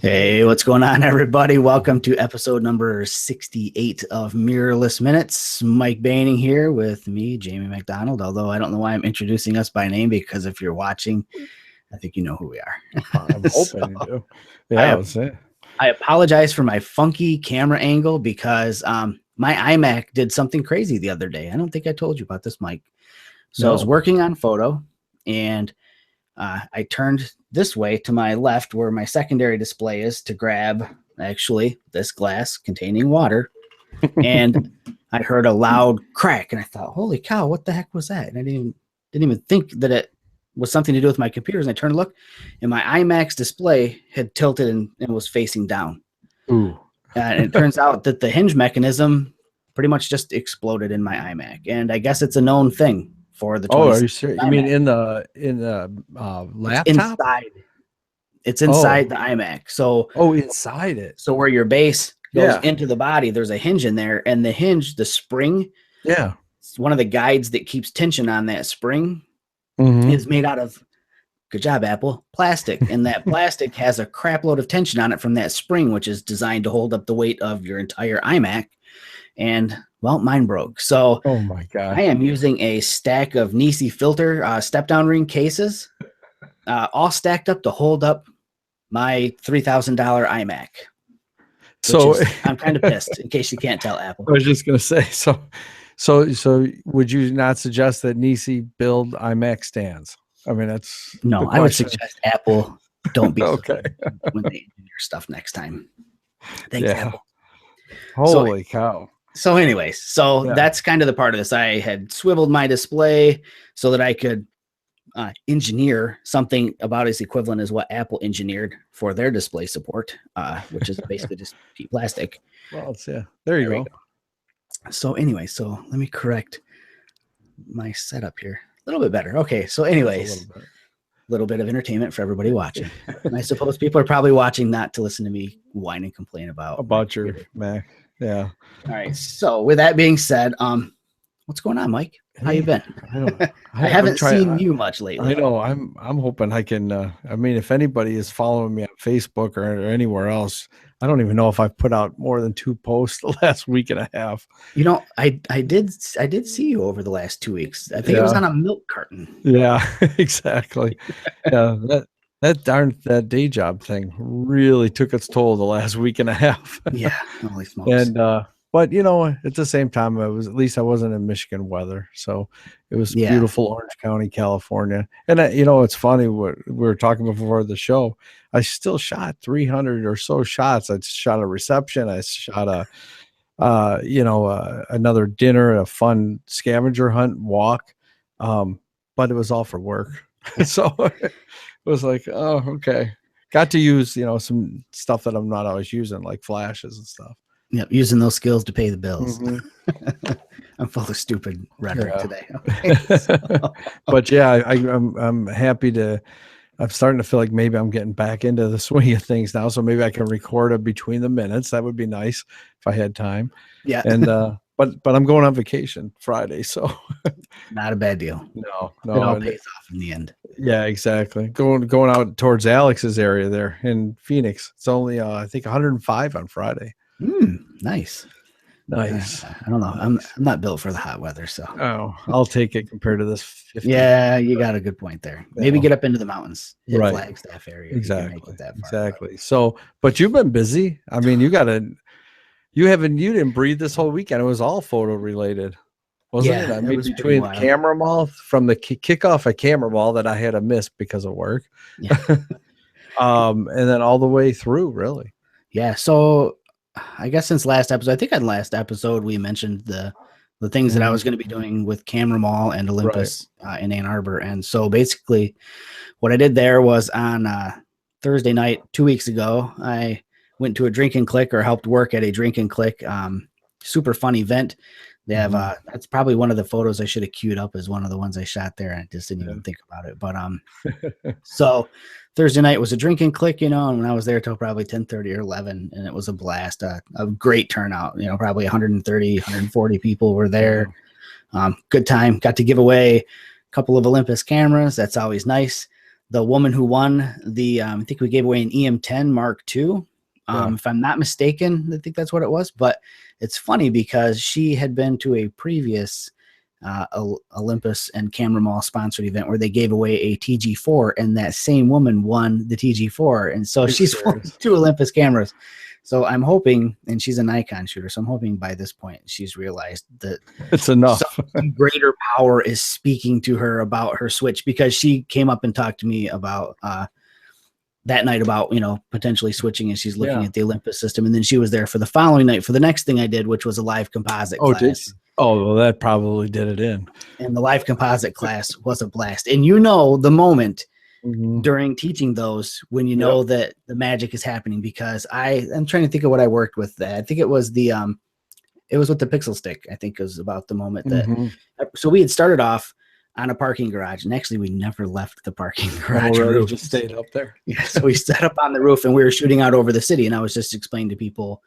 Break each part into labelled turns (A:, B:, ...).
A: Hey, what's going on, everybody? Welcome to episode number 68 of Mirrorless Minutes. Mike Baining here with me, Jamie McDonald, although I don't know why I'm introducing us by name, because if you're watching, I think you know who we are.
B: I'm hoping you do. Yeah, that's it.
A: I apologize for my funky camera angle because my iMac did something crazy the other day. I don't think I told you about this, Mike. So I was working on photo, and I turned this way to my left where my secondary display is to grab actually this glass containing water. And I heard a loud crack, and I thought, holy cow, what the heck was that? And I didn't even think that it was something to do with my computers. And I turned to look, and my iMac's display had tilted and was facing down.
B: Ooh.
A: And it turns out that the hinge mechanism pretty much just exploded in my iMac. And I guess it's a known thing for the
B: 20. Oh, are you serious? You mean in the laptop?
A: It's inside the iMac. So
B: inside it.
A: So where your base goes into the body, there's a hinge in there, and the hinge, the spring, it's one of the guides that keeps tension on that spring is made out of, good job, Apple, plastic. And that plastic has a crap load of tension on it from that spring, which is designed to hold up the weight of your entire iMac. And well, mine broke. So
B: oh my God,
A: I am using a stack of Nisi filter step down ring cases, all stacked up to hold up my $3,000 iMac. So I'm kind of pissed, in case you can't tell, Apple.
B: I was just going to say, so would you not suggest that Nisi build iMac stands? I mean, that's
A: no, I would suggest Apple don't be
B: okay
A: when they do your stuff next time. Thanks, Apple.
B: Holy cow.
A: So anyways, that's kind of the part of this. I had swiveled my display so that I could engineer something about as equivalent as what Apple engineered for their display support, which is basically just plastic.
B: Well, there you go.
A: So anyway, so let me correct my setup here. A little bit better. Okay, so anyways, a little bit of entertainment for everybody watching. And I suppose people are probably watching not to listen to me whine and complain about
B: your Mac. Yeah.
A: All right. So with that being said, what's going on, Mike? How you been? I haven't seen you much lately.
B: I know. I'm hoping I can. I mean, if anybody is following me on Facebook or anywhere else, I don't even know if I've put out more than 2 posts the last week and a half.
A: You know, I did see you over the last 2 weeks. I think it was on a milk carton.
B: Yeah, exactly. Yeah, that day job thing really took its toll the last week and a half.
A: Yeah, holy smokes.
B: And but you know, at the same time, at least I wasn't in Michigan weather, so it was beautiful Orange County, California. And you know, it's funny what we were talking before the show. I still shot 300 or so shots. I shot a reception. I shot another dinner, a fun scavenger hunt walk, but it was all for work. So it was like, oh, okay. Got to use some stuff that I'm not always using, like flashes and stuff.
A: Yep, using those skills to pay the bills. I'm full of stupid rhetoric today. Okay, so.
B: But yeah, I'm happy to. I'm starting to feel like maybe I'm getting back into the swing of things now. So maybe I can record a between the minutes. That would be nice if I had time.
A: Yeah.
B: And but I'm going on vacation Friday, so
A: not a bad deal.
B: No,
A: it all pays off in the end.
B: Yeah, exactly. Going out towards Alex's area there in Phoenix. It's only I think 105 on Friday.
A: Nice.
B: I
A: don't know. I'm not built for the hot weather, so
B: I'll take it compared to this 50.
A: Yeah, you got a good point there. Maybe get up into the mountains,
B: right?
A: Flagstaff area.
B: Exactly. So, but you've been busy. I mean, you didn't breathe this whole weekend. It was all photo related, wasn't it? I mean, between the camera mall from the kickoff at camera mall that I had to miss because of work, and then all the way through, really.
A: Yeah. So I guess since last episode, I think on last episode we mentioned the things that I was going to be doing with Camera Mall and Olympus in Ann Arbor. And so basically what I did there was on Thursday night, 2 weeks ago, I went to a drink and click, or helped work at a drink and click, super fun event. They have that's probably one of the photos I should have queued up as one of the ones I shot there. And I just didn't even think about it. But so Thursday night was a drink and click, and I was there till probably 10:30 or 11, and it was a blast. A great turnout, probably 130, 140 people were there. Good time. Got to give away a couple of Olympus cameras. That's always nice. the woman who won the, I think we gave away an EM10 Mark II. If I'm not mistaken, I think that's what it was. But it's funny because she had been to a previous Olympus and Camera Mall sponsored event where they gave away a TG4, and that same woman won the TG4. And so she's won 2 Olympus cameras. So I'm hoping, and she's a Nikon shooter, so I'm hoping by this point she's realized that
B: it's enough.
A: Some greater power is speaking to her about her switch, because she came up and talked to me about that night about, potentially switching, and she's looking at the Olympus system. And then she was there for the following night for the next thing I did, which was a live composite class.
B: Well, that probably did it in. And
A: the live composite class was a blast. And the moment during teaching those when you know that the magic is happening, because I'm trying to think of what I worked with that. I think it was it was with the pixel stick. I think it was about the moment that so we had started off on a parking garage, and actually we never left the parking garage roof.
B: Just stayed up there.
A: Yeah, so we set up on the roof and we were shooting out over the city, and I was just explaining to people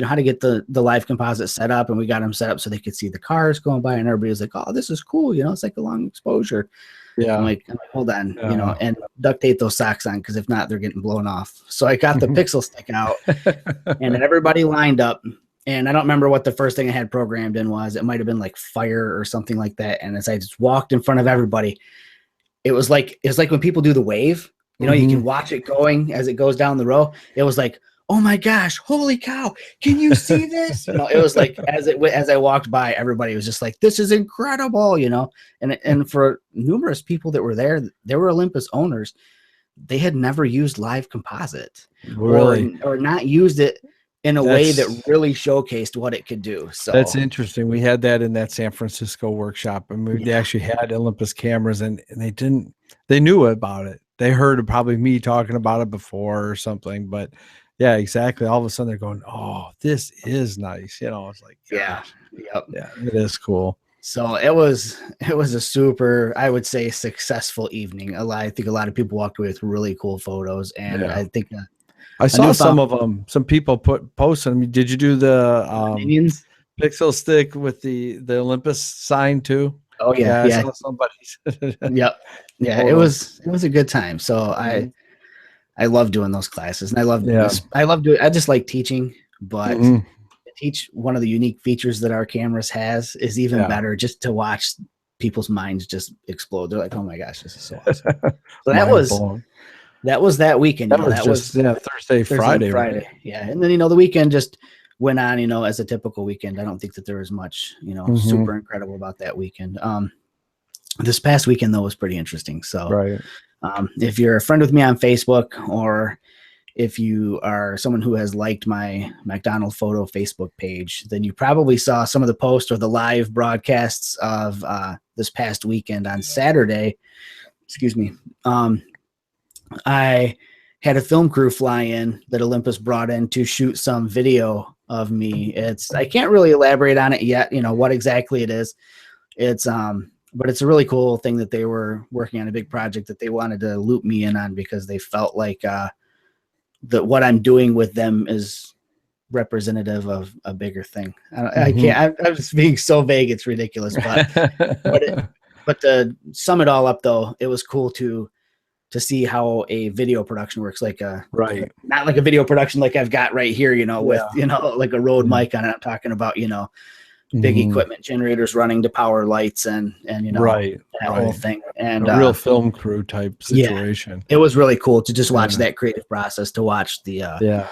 A: how to get the live composite set up, and we got them set up so they could see the cars going by, and everybody was like, oh, this is cool, it's like a long exposure. I'm like, hold on, and duct tape those socks on, because if not, they're getting blown off. So I got the pixel stick out, and then everybody lined up. And I don't remember what the first thing I had programmed in was. It might have been like fire or something like that. And as I just walked in front of everybody, it was like when people do the wave, you can watch it going as it goes down the row. It was like, oh my gosh, holy cow, can you see this? It was like as I walked by, everybody was just like, this is incredible, And for numerous people that were there, they were Olympus owners. They had never used live composite, or not used it in a way that really showcased what it could do. So
B: that's interesting. We had that in that San Francisco workshop, and they actually had Olympus cameras, and they knew about it. They heard probably me talking about it before or something, but yeah, exactly. All of a sudden they're going, oh, this is nice. It's like,
A: yeah,
B: it is cool.
A: So it was a super, I would say, successful evening. I think a lot of people walked away with really cool photos, and I think
B: I saw some of them. Some people posted them. Did you do the pixel stick with the Olympus sign too?
A: Oh yeah.
B: I saw somebody.
A: Yep. Yeah, it was a good time. So I love doing those classes, and I love doing. I just like teaching, but to teach one of the unique features that our cameras has is even better. Just to watch people's minds just explode. They're like, "Oh my gosh, this is so awesome!" So that was that weekend.
B: That was Thursday, Friday.
A: Right? Yeah, and then the weekend just went on. As a typical weekend. I don't think that there was much super incredible about that weekend. This past weekend though was pretty interesting. So if you're a friend with me on Facebook, or if you are someone who has liked my McDonald Photo Facebook page, then you probably saw some of the posts or the live broadcasts of this past weekend on Saturday. Excuse me. I had a film crew fly in that Olympus brought in to shoot some video of me. I can't really elaborate on it yet, what exactly it is. But it's a really cool thing that they were working on, a big project that they wanted to loop me in on, because they felt like that what I'm doing with them is representative of a bigger thing. I can't, I'm just being so vague. It's ridiculous, but to sum it all up though, it was cool to see how a video production works, like not like a video production like I've got right here, with like a Rode mic on it. I'm talking about big equipment, generators running to power lights, and that whole thing, and
B: a real film crew type situation.
A: It was really cool to just watch that creative process, to watch the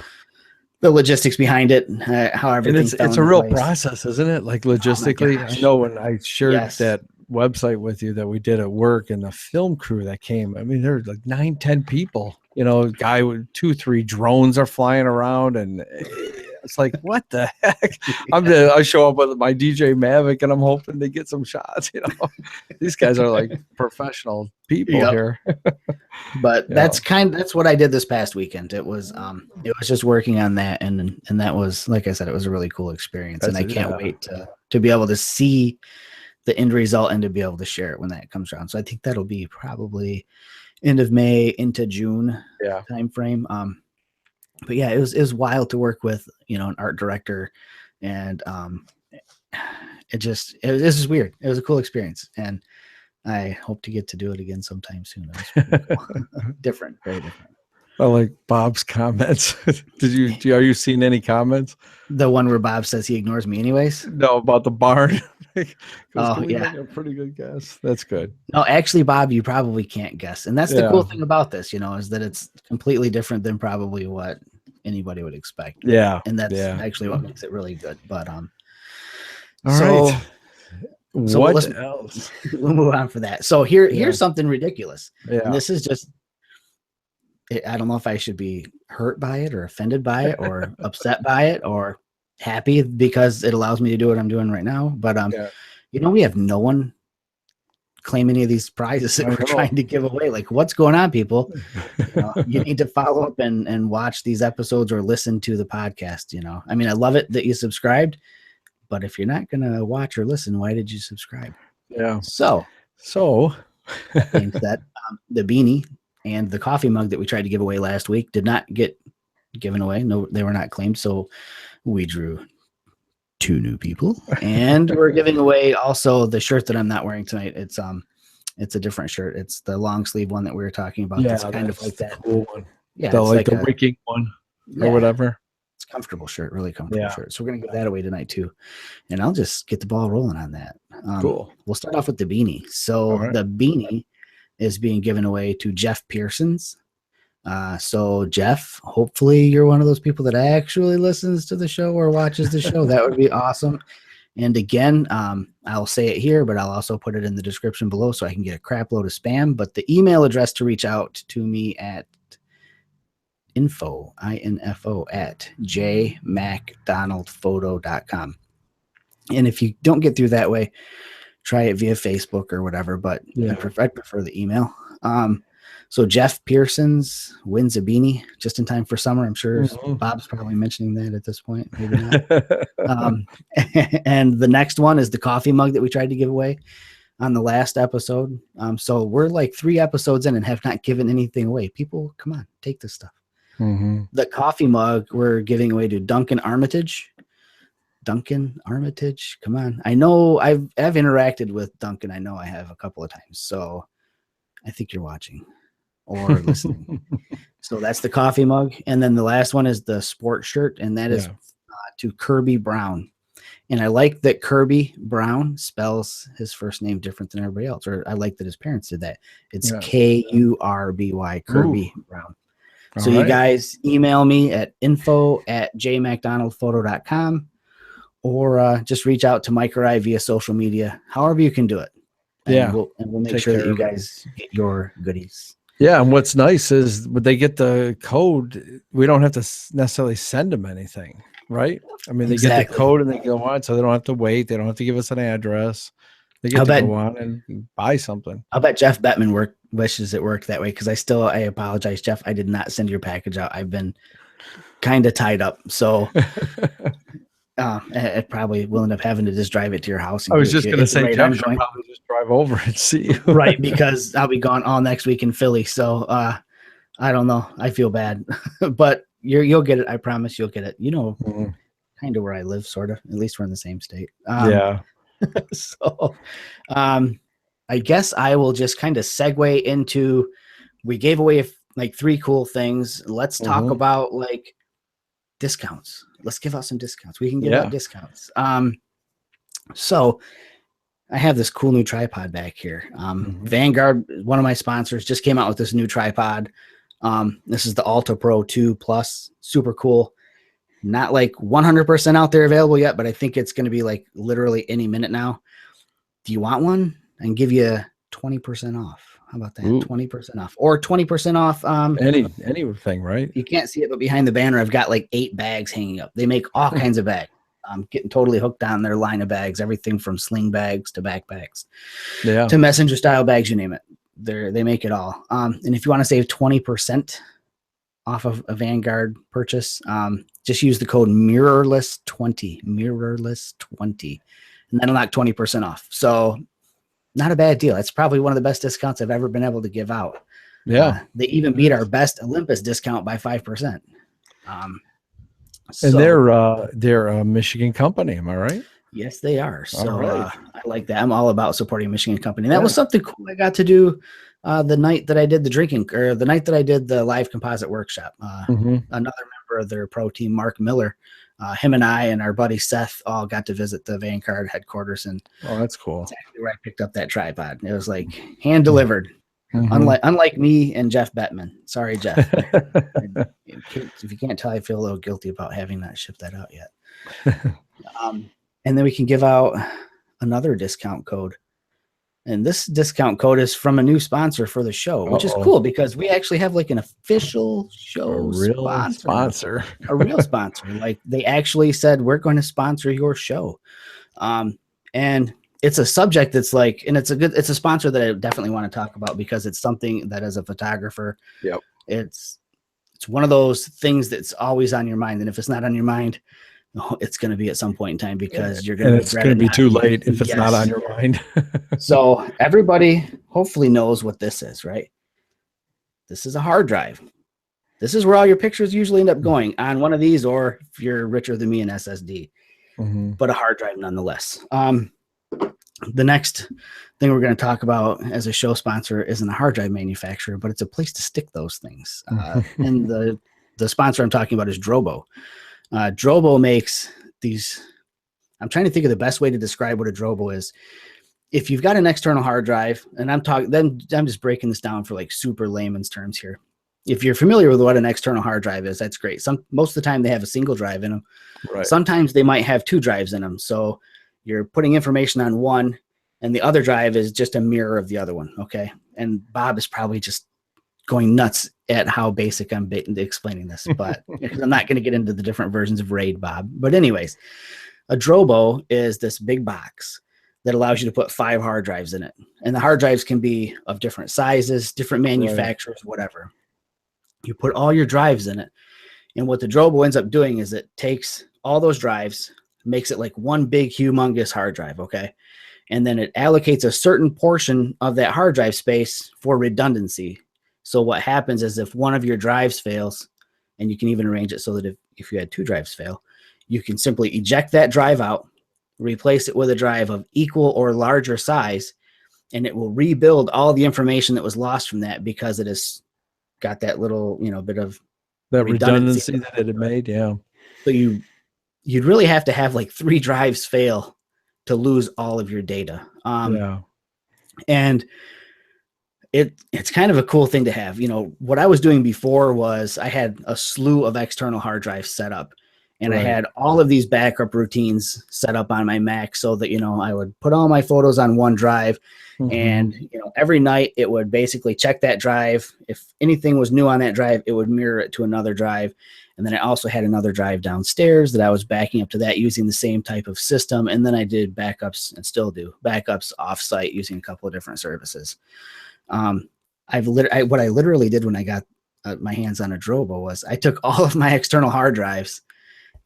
A: logistics behind it, how everything.
B: It's a real process, isn't it? Like logistically, I know when I shared that website with you that we did at work, and the film crew that came, I mean, there were like 9-10 people, guy with 2-3 drones are flying around, and it's like, what the heck? I show up with my DJ Mavic, and I'm hoping to get some shots. These guys are like professional people here.
A: But that's what I did this past weekend. It was just working on that, and that was, like I said, it was a really cool experience, and I can't wait to be able to see the end result and to be able to share it when that comes around. So I think that'll be probably end of May into June time frame. But yeah, it was wild to work with, an art director, and it was just weird. It was a cool experience, and I hope to get to do it again sometime soon. That was pretty cool. Different, very different.
B: I like Bob's comments. Are you seeing any comments?
A: The one where Bob says he ignores me anyways?
B: No, about the barn.
A: Oh, yeah.
B: Make a pretty good guess. That's good.
A: No, actually, Bob, you probably can't guess. And that's the cool thing about this, is that it's completely different than probably what anybody would expect.
B: Yeah.
A: And that's actually what makes it really good. But
B: all right. What else?
A: We'll move on for that. So here's something ridiculous.
B: Yeah.
A: And this is just, I don't know if I should be hurt by it or offended by it or upset by it or happy because it allows me to do what I'm doing right now. But, we have no one claim any of these prizes that we're trying to give away. Like, what's going on, people? You need to follow up and watch these episodes or listen to the podcast. I mean, I love it that you subscribed, but if you're not going to watch or listen, why did you subscribe?
B: Yeah.
A: So that means that the beanie and the coffee mug that we tried to give away last week did not get given away. No, they were not claimed. So we drew 2 new people, and we're giving away also the shirt that I'm not wearing tonight. It's a different shirt. It's the long sleeve one that we were talking about.
B: Yeah,
A: it's kind of like that
B: cool one.
A: Yeah,
B: it's like the wicking one or whatever.
A: It's a comfortable shirt, really comfortable shirt. So we're gonna give that away tonight too, and I'll just get the ball rolling on that.
B: Cool.
A: We'll start off with the beanie. So the beanie is being given away to Jeff Pearsons. So Jeff, hopefully you're one of those people that actually listens to the show or watches the show. That would be awesome. And again, I'll say it here, but I'll also put it in the description below so I can get a crap load of spam. But the email address to reach out to me at info at jmacdonaldphoto.com. And if you don't get through that way, try it via Facebook or whatever, but I prefer the email. So Jeff Pearsons wins a beanie just in time for summer. I'm sure Bob's probably mentioning that at this point. Maybe not. And the next one is the coffee mug that we tried to give away on the last episode. So we're like 3 episodes in and have not given anything away. People, come on, take this stuff. The coffee mug we're giving away to Duncan Armitage. Come on. I know I've interacted with Duncan. I know I have a couple of times. So I think you're watching or listening. So that's the coffee mug. And then the last one is the sport shirt. And that is to Kirby Brown. And I like that Kirby Brown spells his first name different than everybody else. Or I like that his parents did that. It's Kurby, Kirby Brown. So you guys email me at info@jmacdonaldphoto.com or just reach out to Mike or I via social media, however you can do it. And we'll make sure that you guys get your goodies.
B: Yeah, and what's nice is when they get the code, we don't have to necessarily send them anything, right? I mean, they get the code and they go on, so they don't have to wait. They don't have to give us an address. They get to go on and buy something.
A: I'll bet Jeff Bettman wishes it worked that way because I apologize, Jeff. I did not send your package out. I've been kind of tied up, so it probably will end up having to just drive it to your house.
B: I was just going to say, Jeff should probably just drive over and see you.
A: Right, because I'll be gone all next week in Philly. So I don't know. I feel bad, but you'll get it. I promise you'll get it. Kind of where I live, sort of. At least we're in the same state. So I guess I will just kind of segue into, we gave away like 3 cool things. Let's talk about like discounts. Let's give out some discounts. We can give out discounts. So I have this cool new tripod back here. Vanguard, one of my sponsors, just came out with this new tripod. This is the Alta Pro 2 Plus. Super cool. Not like 100% out there available yet, but I think it's going to be like literally any minute now. Do you want one? I can give you 20% off. How about that? 20% off or 20% off.
B: Anything, right?
A: You can't see it, but behind the banner, I've got like 8 bags hanging up. They make all kinds of bags. I'm getting totally hooked on their line of bags, everything from sling bags to backpacks, to messenger style bags, you name it. They make it all. And if you want to save 20% off of a Vanguard purchase, just use the code Mirrorless20, Mirrorless20, and that'll knock 20% off. So not a bad deal. It's probably one of the best discounts I've ever been able to give out. They even beat our best Olympus discount by 5%.
B: And they're a Michigan company, am I right?
A: Yes, they are. So
B: right.
A: I like that. I'm all about supporting a Michigan company. And that was something cool I got to do the night that I did the night that I did the live composite workshop. Another member of their pro team, Mark Miller, him and I and our buddy Seth all got to visit the Vanguard headquarters. And
B: that's cool.
A: That's actually where I picked up that tripod. It was like hand delivered. Unlike me and Jeff Bettman. Sorry, Jeff. If you can't tell, I feel a little guilty about having not shipped that out yet. And then we can give out another discount code. And this discount code is from a new sponsor for the show, which is cool because we actually have like an official show sponsor. A real sponsor. Like they actually said, we're going to sponsor your show. And it's a subject that's like, and it's a sponsor that I definitely want to talk about because it's something that as a photographer, it's one of those things that's always on your mind. And if it's not on your mind, it's going to be at some point in time because you're going to.
B: It's going to be too late if it's not on your mind.
A: So everybody hopefully knows what this is, right? This is a hard drive. This is where all your pictures usually end up going on one of these, or if you're richer than me, an SSD, but a hard drive nonetheless. The next thing we're going to talk about as a show sponsor isn't a hard drive manufacturer, but it's a place to stick those things. And the sponsor I'm talking about is Drobo. Drobo makes these. I'm trying to think of the best way to describe what a Drobo is. If you've got an external hard drive, and I'm just breaking this down for like super layman's terms here. If you're familiar with what an external hard drive is, that's great. Most of the time they have a single drive in them. Right. Sometimes they might have two drives in them. So you're putting information on one, and the other drive is just a mirror of the other one. Okay. And Bob is probably just going nuts at how basic I'm explaining this, but I'm not going to get into the different versions of RAID, Bob. But anyways, a Drobo is this big box that allows you to put 5 hard drives in it. And the hard drives can be of different sizes, different manufacturers, whatever. You put all your drives in it. And what the Drobo ends up doing is it takes all those drives, makes it like one big, humongous hard drive, okay? And then it allocates a certain portion of that hard drive space for redundancy. So what happens is if one of your drives fails, and you can even arrange it so that if you had 2 drives fail, you can simply eject that drive out, replace it with a drive of equal or larger size, and it will rebuild all the information that was lost from that because it has got that little, bit of
B: that redundancy that it had made. Yeah.
A: So you'd really have to have like 3 drives fail to lose all of your data. And it's kind of a cool thing to have. What I was doing before was I had a slew of external hard drives set up, and I had all of these backup routines set up on my Mac so that, I would put all my photos on one drive, and, every night it would basically check that drive. If anything was new on that drive, it would mirror it to another drive. And then I also had another drive downstairs that I was backing up to that using the same type of system. And then I did backups and still do backups offsite using a couple of different services. What I literally did when I got my hands on a Drobo was I took all of my external hard drives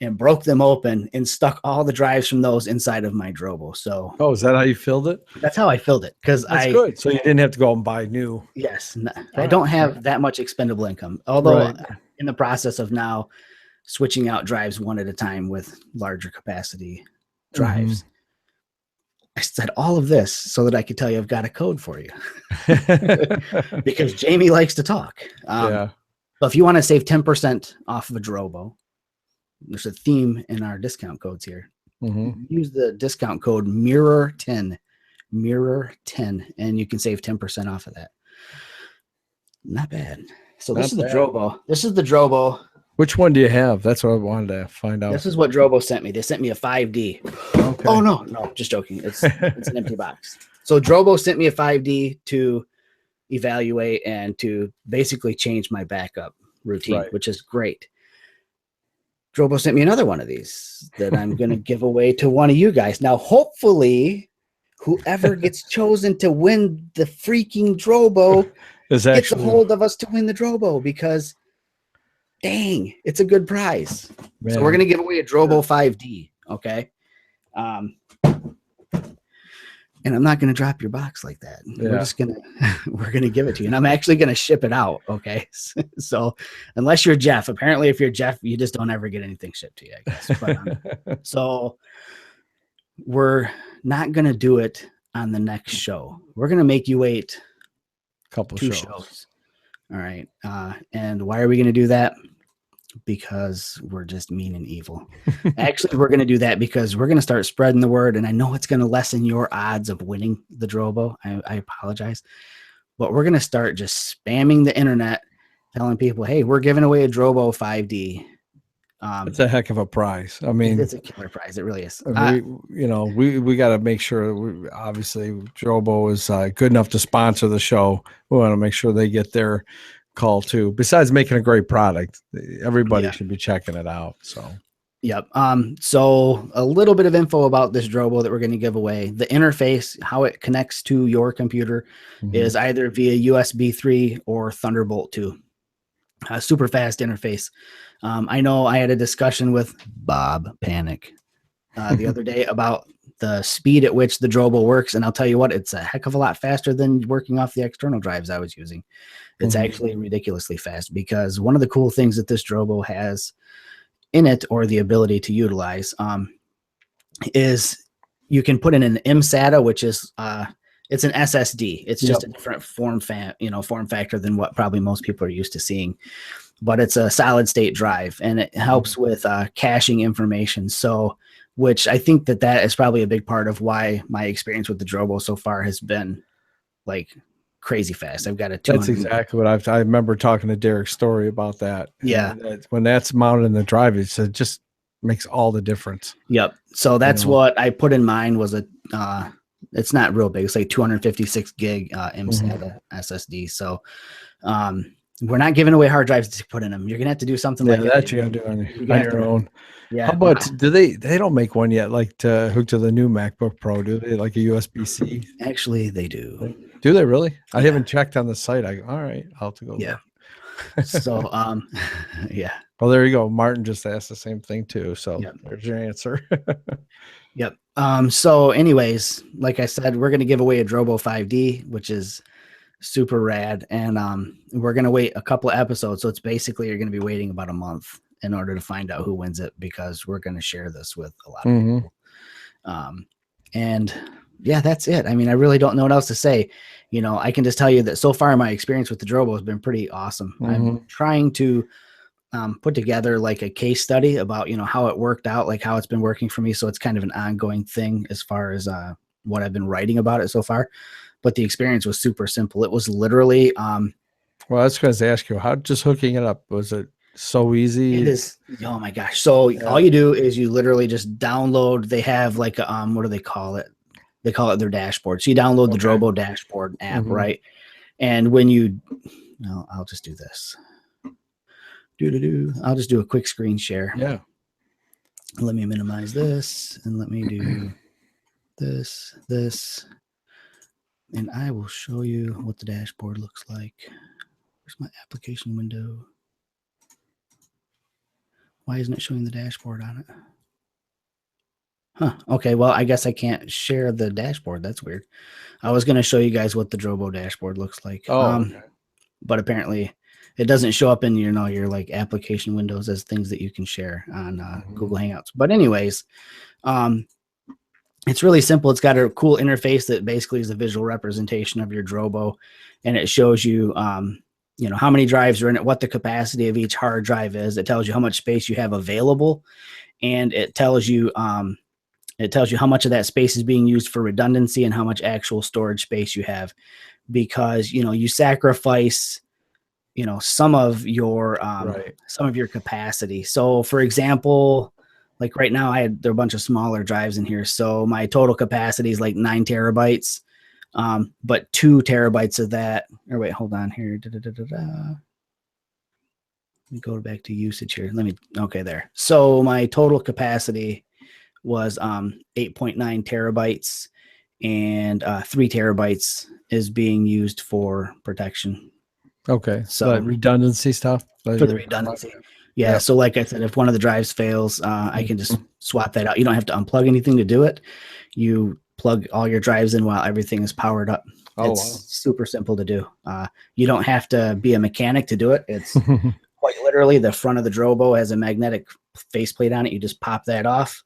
A: and broke them open and stuck all the drives from those inside of my Drobo. So,
B: is that how you filled it?
A: That's how I filled it. That's
B: good. So you didn't have to go and buy new.
A: Yes. I don't have that much expendable income, although in the process of now switching out drives one at a time with larger capacity drives. I said all of this so that I could tell you I've got a code for you because Jamie likes to talk. So if you want to save 10% off of a Drobo, there's a theme in our discount codes here. Use the discount code MIRROR10, and you can save 10% off of that. Not bad. So this is the Drobo. This is the Drobo.
B: Which one do you have? That's what I wanted to find out.
A: This is what Drobo sent me. They sent me a 5D. Okay. Oh, no, just joking. It's an empty box. So Drobo sent me a 5D to evaluate and to basically change my backup routine, which is great. Drobo sent me another one of these that I'm going to give away to one of you guys. Now, hopefully, whoever gets chosen to win the freaking Drobo gets a hold of us to win the Drobo because, dang, it's a good prize. Man. So we're going to give away a Drobo 5D, okay? And I'm not going to drop your box like that. We're going to give it to you. And I'm actually going to ship it out. Okay. So unless you're Jeff, apparently if you're Jeff, you just don't ever get anything shipped to you, I guess. But, so we're not going to do it on the next show. We're going to make you wait
B: a couple
A: 2 shows. All right. And why are we going to do that? Because we're just mean and evil. Actually, we're going to do that because we're going to start spreading the word. And I know it's going to lessen your odds of winning the Drobo. I apologize. But we're going to start just spamming the internet, telling people, hey, we're giving away a Drobo 5D.
B: It's a heck of a prize. I mean,
A: it's a killer prize. It really is.
B: We got to make sure. Obviously, Drobo is good enough to sponsor the show. We want to make sure they get their call too. Besides making a great product, everybody should be checking it out. So,
A: yep. So a little bit of info about this Drobo that we're going to give away. The interface, how it connects to your computer, is either via USB 3 or Thunderbolt 2. Super fast interface. I know I had a discussion with Bob Panic the other day about the speed at which the Drobo works, and I'll tell you what, it's a heck of a lot faster than working off the external drives I was using. It's actually ridiculously fast, because one of the cool things that this Drobo has in it, or the ability to utilize, is you can put in an mSATA, which is it's an SSD. It's just a different form factor than what probably most people are used to seeing. But it's a solid state drive, and it helps with caching information. So, which I think that is probably a big part of why my experience with the Drobo so far has been like crazy fast. I've got a 200.
B: That's exactly what I remember talking to Derek's story about that.
A: Yeah.
B: When that's mounted in the drive, it just makes all the difference.
A: Yep. So that's what I put in mind was it's not real big. It's like 256 gig mSATA SSD. So, we're not giving away hard drives to put in them. You're gonna have to do something like
B: that. You're gonna do on your own.
A: Yeah.
B: How about they don't make one yet, like to hook to the new MacBook Pro? Do they, like a USB-C?
A: Actually, they do.
B: Do they really? I haven't checked on the site. All right, I'll have to go.
A: Yeah. So, yeah.
B: Well, there you go. Martin just asked the same thing too. So there's your answer.
A: Yep. So anyways, like I said, we're gonna give away a Drobo 5D, which is super rad, and we're gonna wait a couple of episodes, so it's basically you're gonna be waiting about a month in order to find out who wins it, because we're gonna share this with a lot of people. And yeah, that's it. I mean, I really don't know what else to say. I can just tell you that so far my experience with the Drobo has been pretty awesome. I'm trying to put together like a case study about how it worked out, like how it's been working for me, so it's kind of an ongoing thing as far as what I've been writing about it so far. But the experience was super simple. It was literally
B: well, I was going to ask you, how just hooking it up, was it so easy?
A: It is. Oh my gosh. So all you do is you literally just download. They have like a, what do they call it? They call it their dashboard. So you download the Drobo Dashboard app, right? And when I'll just do this. I'll just do a quick screen share.
B: Yeah.
A: Let me minimize this, and let me do this. And I will show you what the dashboard looks like. Where's my application window? Why isn't it showing the dashboard on it? Huh. Okay, well, I guess I can't share the dashboard. That's weird. I was going to show you guys what the Drobo dashboard looks like. But apparently it doesn't show up in your like application windows as things that you can share on Google Hangouts. But anyways, it's really simple. It's got a cool interface that basically is a visual representation of your Drobo, and it shows you, how many drives are in it, what the capacity of each hard drive is. It tells you how much space you have available, and it tells you how much of that space is being used for redundancy and how much actual storage space you have, because you sacrifice some of your capacity. So for example, like right now there are a bunch of smaller drives in here. So my total capacity is like 9 terabytes. But 2 terabytes of that, or wait, hold on here. Let me go back to usage here. Okay, there. So my total capacity was 8.9 terabytes, and 3 terabytes is being used for protection.
B: Okay. So redundancy stuff?
A: For the redundancy. Yeah. So like I said, if one of the drives fails, I can just swap that out. You don't have to unplug anything to do it. You plug all your drives in while everything is powered up. It's super simple to do. You don't have to be a mechanic to do it. It's quite literally the front of the Drobo has a magnetic faceplate on it. You just pop that off.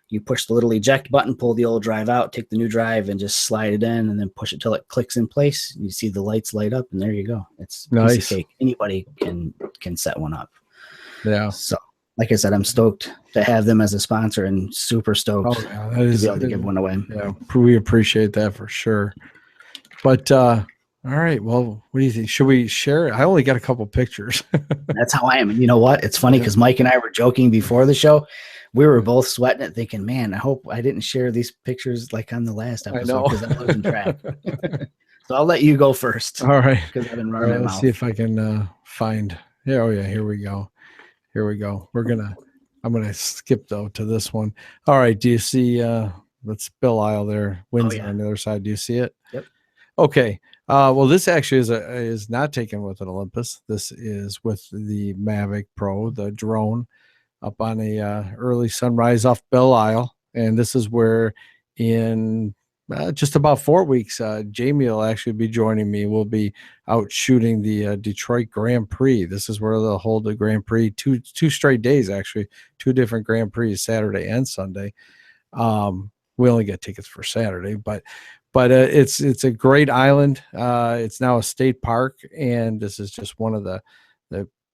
A: You push the little eject button, pull the old drive out, take the new drive, and just slide it in, and then push it till it clicks in place. You see the lights light up, and there you go. It's a piece of cake. Anybody can set one up.
B: Yeah.
A: So, like I said, I'm stoked to have them as a sponsor, and super stoked to be able to give one away.
B: Yeah, we appreciate that for sure. But all right, well, what do you think? Should we share? I only got a couple pictures.
A: That's how I am. And you know what? It's funny because Mike and I were joking before the show. We were both sweating it, thinking, man, I hope I didn't share these pictures like on the last episode because I'm losing track. So I'll let you go first.
B: All right.
A: Because I've been running my mouth.
B: Let's see if I can find. Yeah, oh yeah, here we go. Here we go. I'm gonna skip though to this one. All right, do you see that's Belle Isle there, Windsor on the other side. Do you see it?
A: Yep.
B: Okay. Well, this actually is not taken with an Olympus. This is with the Mavic Pro, the drone, up on a early sunrise off Belle Isle. And this is where in just about 4 weeks, Jamie will actually be joining me. We'll be out shooting the Detroit Grand Prix. This is where they'll hold the Grand Prix two straight days, actually, 2 different Grand Prix, Saturday and Sunday. We only get tickets for Saturday, but it's a great island. It's now a state park, and this is just one of the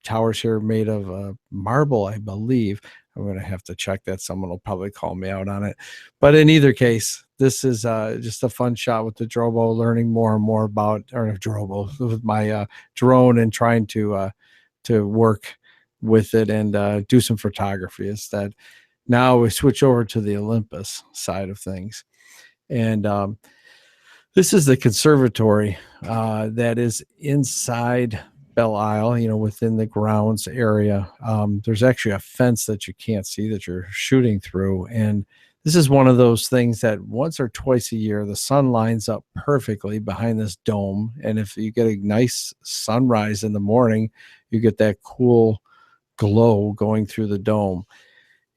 B: towers here made of marble, I believe. I'm going to have to check that. Someone will probably call me out on it. But in either case, this is just a fun shot with the Drobo, learning more and more about, or Drobo, with my drone, and trying to work with it and do some photography instead. Now we switch over to the Olympus side of things. And this is the conservatory that is inside Belle Isle, within the grounds area. There's actually a fence that you can't see that you're shooting through. And this is one of those things that once or twice a year, the sun lines up perfectly behind this dome. And if you get a nice sunrise in the morning, you get that cool glow going through the dome.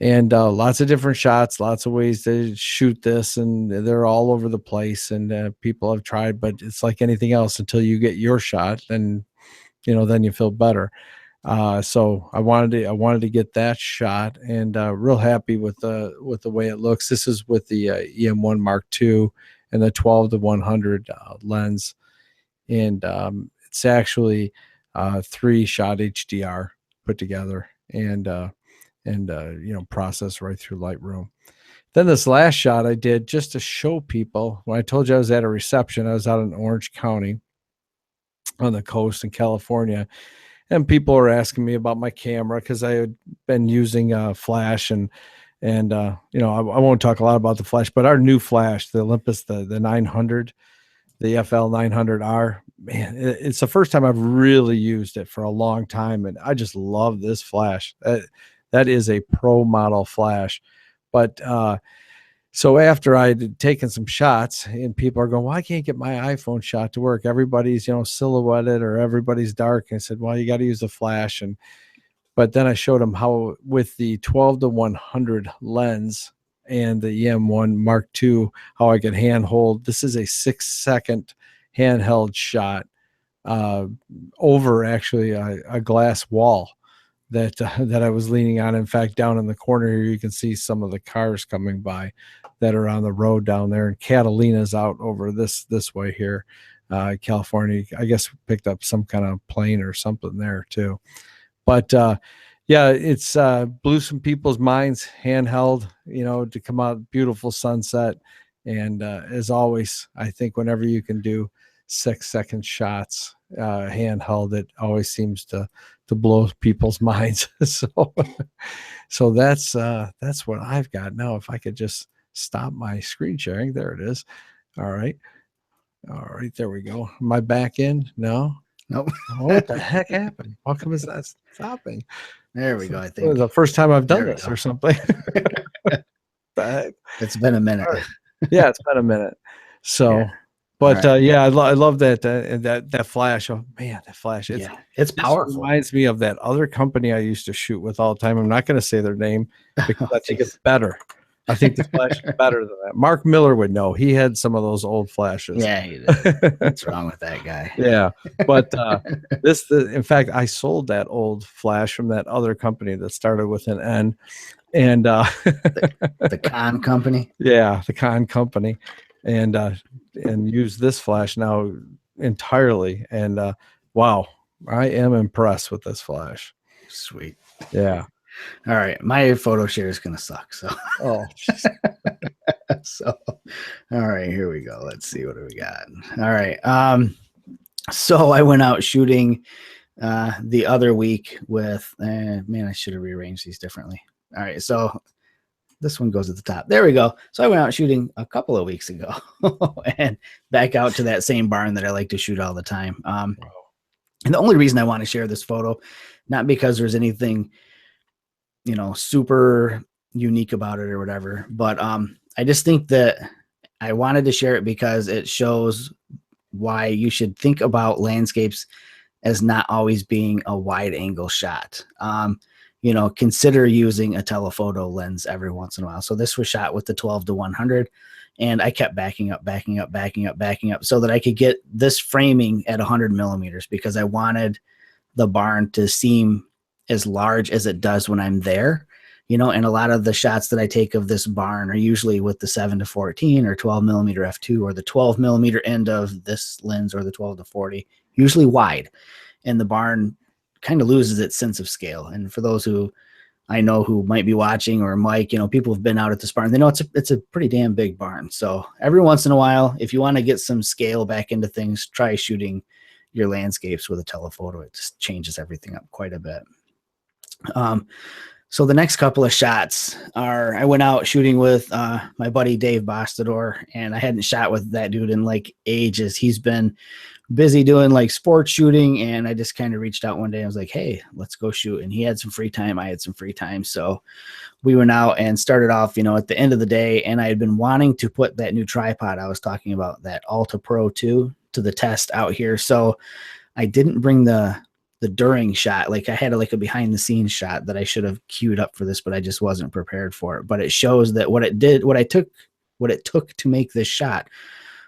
B: And lots of different shots, lots of ways to shoot this, and they're all over the place, and people have tried, but it's like anything else, until you get your shot, and then you feel better. So I wanted to get that shot, and real happy with the way it looks. This is with the EM1 Mark II and the 12-100 lens, and it's actually 3-shot HDR put together, and process right through Lightroom. Then this last shot I did just to show people. When I told you I was at a reception, I was out in Orange County on the coast in California, and people were asking me about my camera because I had been using flash, and I won't talk a lot about the flash, but our new flash, the Olympus, the 900, the FL 900R, man, it's the first time I've really used it for a long time, and I just love this flash. That is a pro model flash. But so after I'd taken some shots, and people are going, well, I can't get my iPhone shot to work. Everybody's, silhouetted, or everybody's dark. And I said, well, you got to use the flash. But then I showed them how with the 12-100 lens and the EM1 Mark II, how I could handhold. This is a 6-second handheld shot over actually a glass wall that I was leaning on. In fact, down in the corner here, you can see some of the cars coming by that are on the road down there. And Catalina's out over this way here. California, I guess, picked up some kind of plane or something there too. But yeah, it's blew some people's minds, handheld, to come out, beautiful sunset. And as always, I think whenever you can do 6-second shots handheld, it always seems to blow people's minds. So that's what I've got now. If I could just stop my screen sharing, there it is. All right, there we go. Am I back in? No.
A: Nope.
B: What the heck happened? How come it's not stopping?
A: There we go. I think
B: the first time I've done this or something.
A: It's been a minute.
B: Yeah, it's been a minute. So. Yeah. But right. I love that flash. Oh man, that flash!
A: It's powerful.
B: It reminds me of that other company I used to shoot with all the time. I'm not going to say their name because I think it's better. I think the flash is better than that. Mark Miller would know. He had some of those old flashes.
A: Yeah, he did. What's wrong with that guy?
B: Yeah, but in fact, I sold that old flash from that other company that started with an N, and
A: the Con company.
B: Yeah, the Con company, and use this flash now entirely. And wow, I am impressed with this flash.
A: Sweet.
B: Yeah.
A: All right, my photo share is gonna suck. So, so, all right, here we go. Let's see what do we got. All right, so I went out shooting the other week with. Man, I should have rearranged these differently. All right, so this one goes at the top. There we go. So I went out shooting a couple of weeks ago, and back out to that same barn that I like to shoot all the time. And the only reason I want to share this photo, not because there's anything, super unique about it or whatever, but I just think that I wanted to share it because it shows why you should think about landscapes as not always being a wide angle shot. Consider using a telephoto lens every once in a while. So this was shot with the 12-100, and I kept backing up so that I could get this framing at 100 millimeters because I wanted the barn to seem as large as it does when I'm there, and a lot of the shots that I take of this barn are usually with the 7-14 or 12 millimeter f2 or the 12 millimeter end of this lens or the 12-40, usually wide, and the barn kind of loses its sense of scale. And for those who I know who might be watching, or Mike, people have been out at this barn, they know it's a pretty damn big barn. So every once in a while, if you want to get some scale back into things, try shooting your landscapes with a telephoto. It just changes everything up quite a bit. So the next couple of shots are, I went out shooting with my buddy Dave Bostador, and I hadn't shot with that dude in like ages. He's been busy doing like sports shooting, and I just kind of reached out one day. I was like, hey, let's go shoot. And he had some free time. I had some free time. So we went out and started off, at the end of the day. And I had been wanting to put that new tripod I was talking about, that Alta Pro 2, to the test out here. So I didn't bring the during shot. Like I had a behind the scenes shot that I should have queued up for this, but I just wasn't prepared for it. But it shows that what it took to make this shot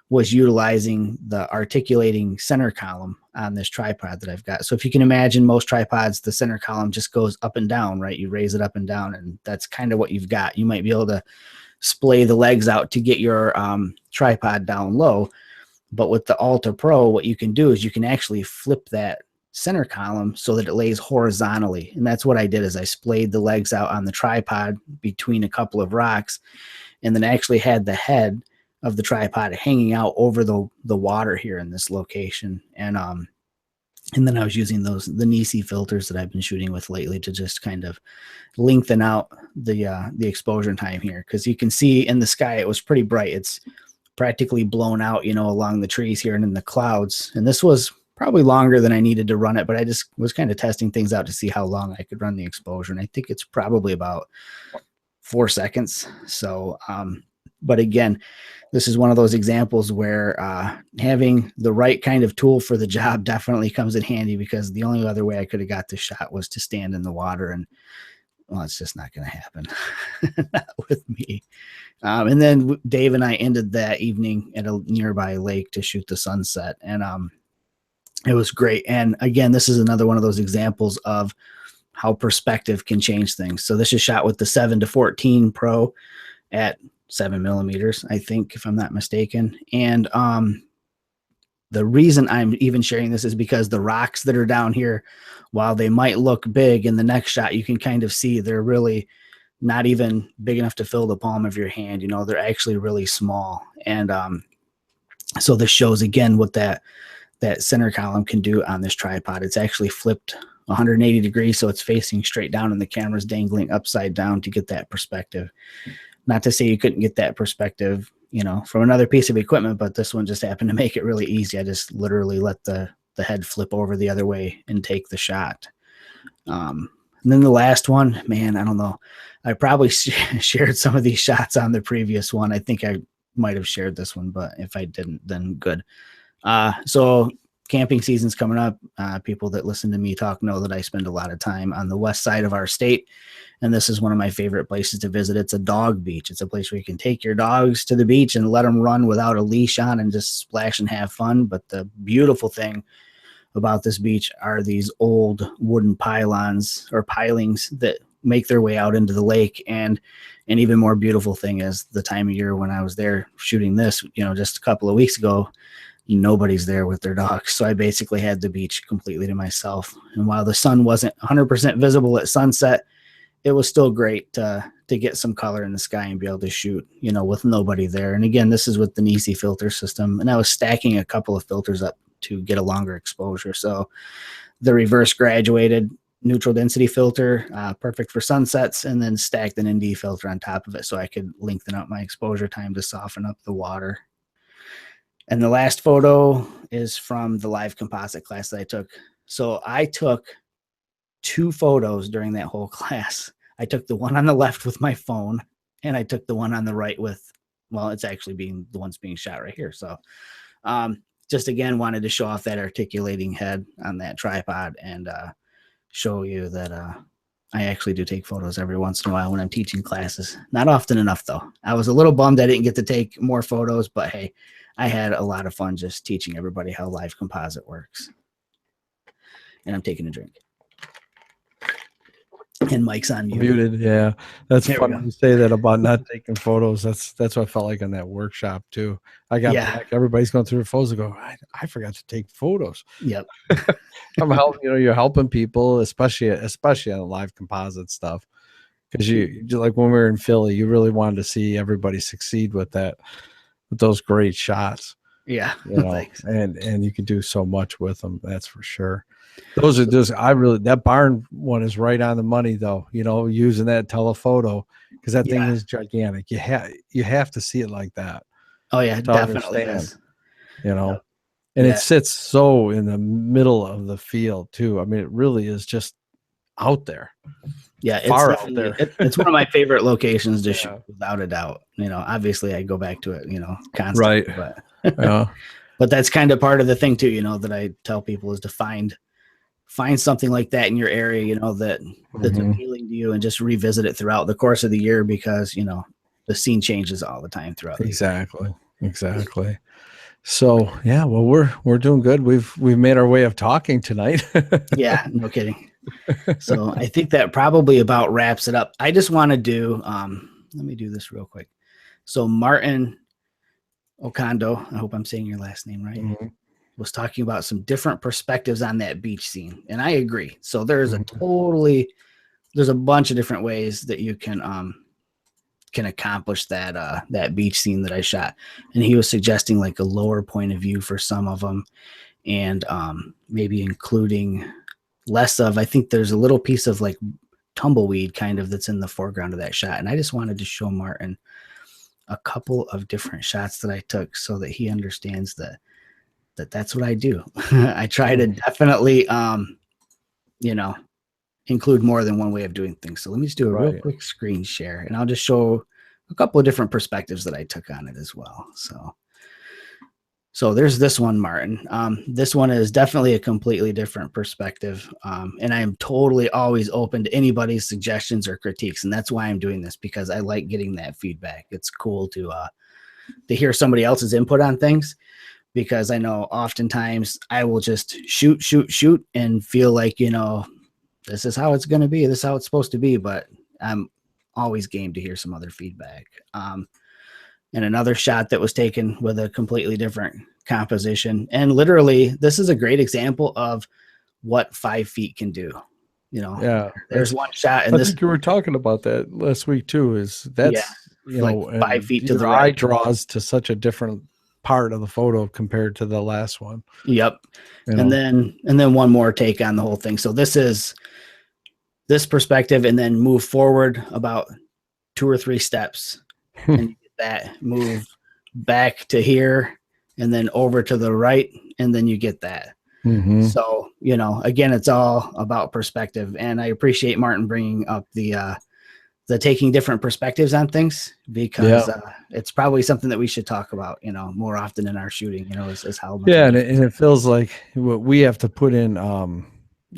A: was utilizing the articulating center column on this tripod that I've got. So if you can imagine, most tripods, the center column just goes up and down, right? You raise it up and down, and that's kind of what you've got. You might be able to splay the legs out to get your tripod down low. But with the Alta Pro, what you can do is you can actually flip that center column so that it lays horizontally. And that's what I did, is I splayed the legs out on the tripod between a couple of rocks, and then actually had the head of the tripod hanging out over the water here in this location. And then I was using the Nisi filters that I've been shooting with lately to just kind of lengthen out the exposure time here. Cause you can see in the sky, it was pretty bright. It's practically blown out, along the trees here and in the clouds. And this was probably longer than I needed to run it, but I just was kind of testing things out to see how long I could run the exposure. And I think it's probably about 4 seconds. So, but again, this is one of those examples where having the right kind of tool for the job definitely comes in handy, because the only other way I could have got this shot was to stand in the water, and well, it's just not going to happen. Not with me. And then Dave and I ended that evening at a nearby lake to shoot the sunset, and it was great. And again, this is another one of those examples of how perspective can change things. So this is shot with the 7-14 Pro at 7 millimeters, I think, if I'm not mistaken. And the reason I'm even sharing this is because the rocks that are down here, while they might look big in the next shot, you can kind of see they're really not even big enough to fill the palm of your hand. They're actually really small. And so this shows again what that center column can do on this tripod. It's actually flipped 180 degrees, so it's facing straight down, and the camera's dangling upside down to get that perspective. Not to say you couldn't get that perspective, from another piece of equipment, but this one just happened to make it really easy. I just literally let the head flip over the other way and take the shot. And then the last one, man, I don't know. I probably shared some of these shots on the previous one. I think I might have shared this one, but if I didn't, then good. So camping season's coming up. People that listen to me talk know that I spend a lot of time on the west side of our state. And this is one of my favorite places to visit. It's a dog beach. It's a place where you can take your dogs to the beach and let them run without a leash on and just splash and have fun. But the beautiful thing about this beach are these old wooden pylons or pilings that make their way out into the lake. And an even more beautiful thing is the time of year when I was there shooting this, just a couple of weeks ago, nobody's there with their dogs. So I basically had the beach completely to myself. And while the sun wasn't 100% visible at sunset, it was still great to get some color in the sky and be able to shoot, with nobody there. And again, this is with the Nisi filter system. And I was stacking a couple of filters up to get a longer exposure. So the reverse graduated neutral density filter, perfect for sunsets, and then stacked an ND filter on top of it so I could lengthen up my exposure time to soften up the water. And the last photo is from the live composite class that I took. So I took 2 photos during that whole class. I took the one on the left with my phone, and I took the one on the right with, well, it's actually the one's being shot right here. So just again, wanted to show off that articulating head on that tripod and show you that I actually do take photos every once in a while when I'm teaching classes. Not often enough, though. I was a little bummed I didn't get to take more photos, but hey, I had a lot of fun just teaching everybody how live composite works. And I'm taking a drink. And Mike's on
B: muted. Yeah, that's funny you say that about not taking photos. That's what I felt like on that workshop too. I got back, everybody's going through their photos and go, I forgot to take photos.
A: Yep.
B: I'm helping, you're helping people, especially on live composite stuff, because you like when we were in Philly, you really wanted to see everybody succeed with those great shots.
A: Yeah.
B: Thanks. And you can do so much with them. That's for sure. That barn one is right on the money though, using that telephoto, because that thing is gigantic. You have to see it like that.
A: Oh yeah, definitely is.
B: And it sits so in the middle of the field too. I mean, it really is just out there.
A: Yeah, it's
B: far out there.
A: It's one of my favorite locations to shoot, without a doubt. Obviously I go back to it, constantly.
B: Right.
A: But that's kind of part of the thing too, that I tell people is to find something like that in your area, that's appealing to you, and just revisit it throughout the course of the year, because, the scene changes all the time throughout the year.
B: Exactly. So yeah, well, we're doing good. We've made our way of talking tonight.
A: Yeah, no kidding. So I think that probably about wraps it up. I just want to do, let me do this real quick. So Martin Okondo, I hope I'm saying your last name right, was talking about some different perspectives on that beach scene. And I agree. So there's there's a bunch of different ways that you can accomplish that beach scene that I shot. And he was suggesting like a lower point of view for some of them, and maybe including less of, I think there's a little piece of like tumbleweed kind of that's in the foreground of that shot. And I just wanted to show Martin a couple of different shots that I took so that he understands that's what I do. I try to definitely, include more than one way of doing things. So let me just do a real quick screen share, and I'll just show a couple of different perspectives that I took on it as well. So there's this one, Martin. This one is definitely a completely different perspective. And I am totally always open to anybody's suggestions or critiques. And that's why I'm doing this, because I like getting that feedback. It's cool to hear somebody else's input on things, because I know oftentimes I will just shoot and feel like, this is how it's going to be. This is how it's supposed to be. But I'm always game to hear some other feedback. And another shot that was taken with a completely different composition. And literally, this is a great example of what 5 feet can do. There's one shot. And
B: I think you were talking about that last week too, that's
A: 5 feet to the
B: right.
A: eye
B: draws to such a different part of the photo compared to the last one.
A: Yep. And then one more take on the whole thing. So this is this perspective, and then move forward about 2 or 3 steps and you get that, move back to here and then over to the right, and then you get that. So, again, it's all about perspective, and I appreciate Martin bringing up the taking different perspectives on things, because it's probably something that we should talk about, more often in our shooting, is how much.
B: Yeah. And it feels like what we have to put in,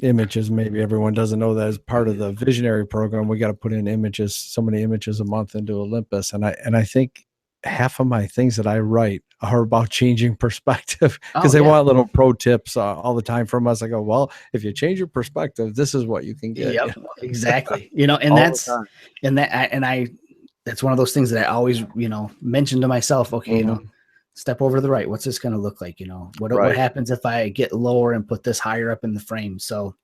B: images. Maybe everyone doesn't know that as part of the visionary program, we got to put in images, so many images a month into Olympus. And I think half of my things that I write are about changing perspective, because they want little pro tips all the time from us. I go, well, if you change your perspective, this is what you can get.
A: Yep, exactly. And that's one of those things that I always, mention to myself, okay, step over to the right. What's this going to look like? What happens if I get lower and put this higher up in the frame? So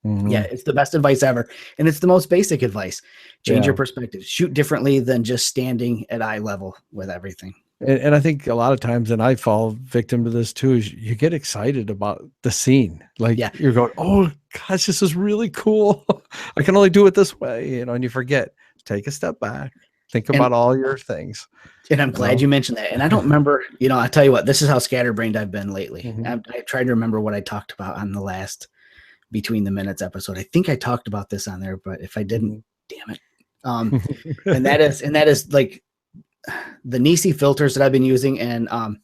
A: yeah, it's the best advice ever. And it's the most basic advice. Change your perspective, shoot differently than just standing at eye level with everything.
B: And I think a lot of times, and I fall victim to this too, is you get excited about the scene. Like you're going, oh gosh, this is really cool. I can only do it this way, and you forget, take a step back, think about all your things.
A: And I'm glad you mentioned that. And I don't remember, I tell you what, this is how scatterbrained I've been lately. I tried to remember what I talked about on the last Between the Minutes episode. I think I talked about this on there, but if I didn't, damn it. And that is like the Nisi filters that I've been using. And I'm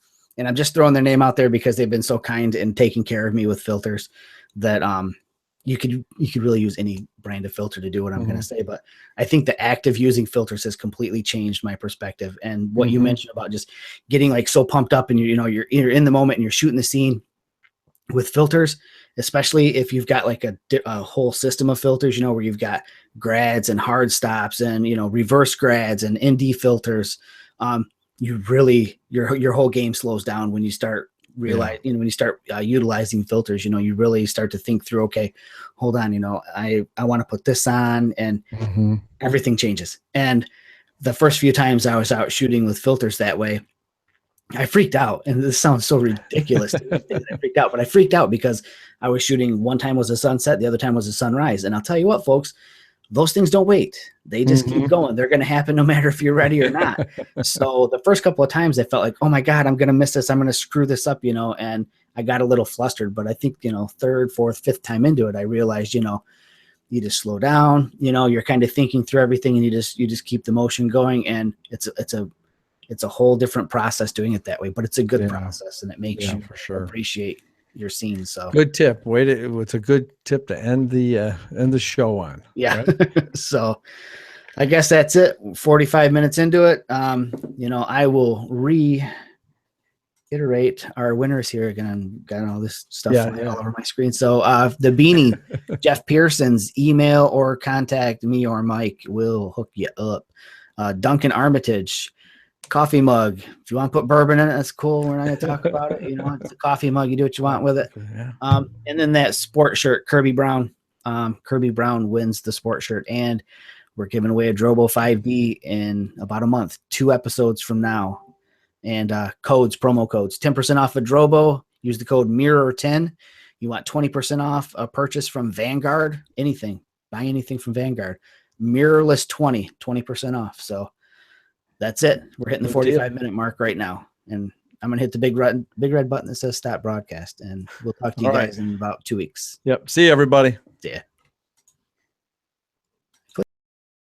A: just throwing their name out there because they've been so kind in taking care of me with filters that, you could really use any brand of filter to do what I'm going to say, but I think the act of using filters has completely changed my perspective. And what you mentioned about just getting like so pumped up and you're in the moment and you're shooting the scene with filters, especially if you've got like a whole system of filters, where you've got grads and hard stops and, reverse grads and ND filters. You really, your whole game slows down when you start when you start utilizing filters. You really start to think through, okay, hold on, I want to put this on, and everything changes. And the first few times I was out shooting with filters that way, I freaked out. And this sounds so ridiculous. I freaked out, but I freaked out because I was shooting, one time was a sunset, the other time was a sunrise. And I'll tell you what, folks, those things don't wait. They just keep going. They're going to happen no matter if you're ready or not. So the first couple of times I felt like, oh my God, I'm going to miss this. I'm going to screw this up, and I got a little flustered. But I think, third, fourth, fifth time into it, I realized, you just slow down, you're kind of thinking through everything, and you just keep the motion going. And it's a whole different process doing it that way, but it's a good process, and it makes you for sure appreciate your scene. So
B: good tip. It's a good tip to end the show on.
A: Yeah. Right? So I guess that's it. 45 minutes into it. I will reiterate our winners here again. I've got all this stuff all over my screen. So the beanie, Jeff Pearson's, email or contact me or Mike, will hook you up. Duncan Armitage, coffee mug. If you want to put bourbon in it, that's cool. We're not going to talk about it. It's a coffee mug. You do what you want with it. Yeah. And then that sport shirt, Kirby Brown. Kirby Brown wins the sport shirt, and we're giving away a Drobo 5D in about a month, 2 episodes from now. And promo codes, 10% off a Drobo. Use the code MIRROR10. You want 20% off a purchase from Vanguard. Buy anything from Vanguard. Mirrorless 20% off. So that's it. We're hitting the 45-minute mark right now, and I'm gonna hit the big red button that says stop broadcast, and we'll talk to you guys in about 2 weeks.
B: Yep. See you, everybody.
A: See ya.